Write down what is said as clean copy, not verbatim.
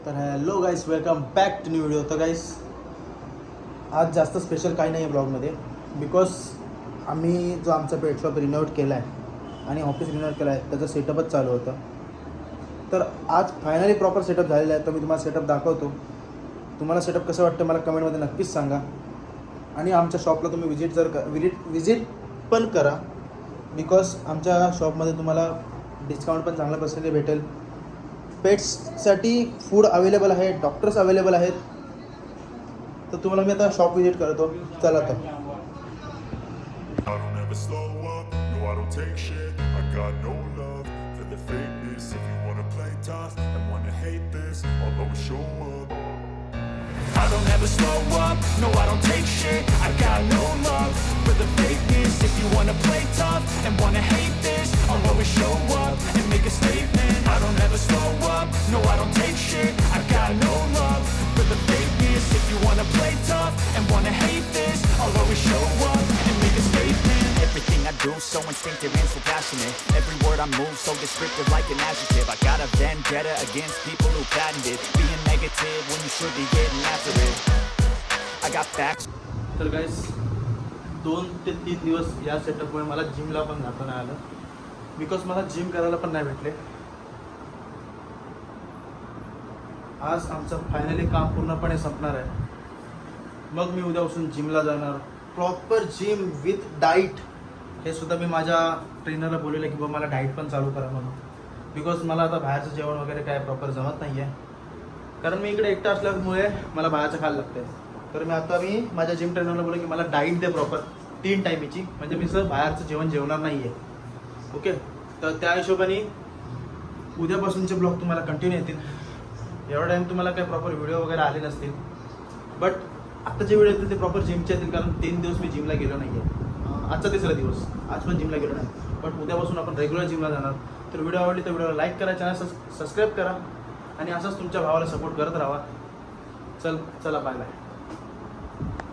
तर hello guys, welcome back to new video. तर guys, आज जास्त स्पेशल काही नाही आहे ब्लॉगमध्ये, बिकॉज आम्ही जो आमचा पेट शॉप रिनोव्हेट केला आहे आणि ऑफिस रिनोव्हेट केला आहे त्याचं सेटअपच चालू होतं. तर आज फायनली प्रॉपर सेटअप झालेला आहे. तर मी तुम्हाला सेटअप दाखवतो. तुम्हाला सेटअप कसं वाटतं मला कमेंटमध्ये नक्कीच सांगा. आणि आमच्या शॉपला तुम्ही विजिट पण करा, बिकॉज आमच्या शॉपमध्ये तुम्हाला डिस्काउंट पण चांगल्या पर्सेंटने भेटेल. पेट्ससाठी फूड अवेलेबल आहे, डॉक्टर्स अवेलेबल आहेत. तर तुम्हाला मी आता शॉप विजिट करतो. चला तर. I don't ever slow up, no I don't take shit. I got no love for the fakeness. If you wanna play tough and wanna hate this, I'll always show up. I don't ever slow up, no I don't take shit. I got no love for the fakeness. If you wanna play tough and wanna hate this, I'll always show up and make a statement. I don't ever slow up, no I don't take shit. I got no love for the fakeness. If you wanna play tough and wanna hate this, I'll always show up and make a statement. Everything I do so instinctive and so passionate. Every word I move so descriptive like an adjective. I got a vendetta against people who patented being negative when you should be getting after it. I got facts. तर गाईस, 2 ते 3 दिवस या सेटअपमुळे मला जिमला पण जाता नाही आलं, बिकॉज मला जिम करायला पण नाही भेटले. आज आमचं फायनली काम पूर्णपणे संपणार आहे. मग मी उद्यापासून जिमला जाणार, प्रॉपर जिम विथ डाईट. हे सुद्धा मी माझ्या ट्रेनरला बोललेलं की बाबा मला डाईट पण चालू करा म्हणून, बिकॉज मला आता बाहेरचं जेवण वगैरे काय प्रॉपर जमत नाही आहे. कारण मी इकडे एकटा असल्यामुळे मला बाहेरचं खायला लागतं आहे. तर मी माझ्या जिम ट्रेनरला बोललो की मला डाईट दे प्रॉपर 3 टाईमीची, म्हणजे मी सर बाहेरचं जेवण जेवणार नाही आहे. ओके, तर त्या हिशोबाने उद्यापासूनचे ब्लॉग तुम्हाला कंटिन्यू येतील. एवढा टाईम तुम्हाला काही प्रॉपर व्हिडिओ वगैरे आले नसतील, बट आता जे व्हिडिओ येतील ते प्रॉपर जिमचे येतील. कारण 3 दिवस मी जिमला गेलो नाही आहे. आजचा 3रा दिवस, आज पण जिमला गेलो नाही, बट उद्यापासून आपण रेग्युलर जिमला जाणार. तर व्हिडिओ आवडली तर व्हिडिओला लाईक करा, चॅनल सबस्क्राईब करा आणि असंच तुमच्या भावाला सपोर्ट करत राहा. चला बाय बाय.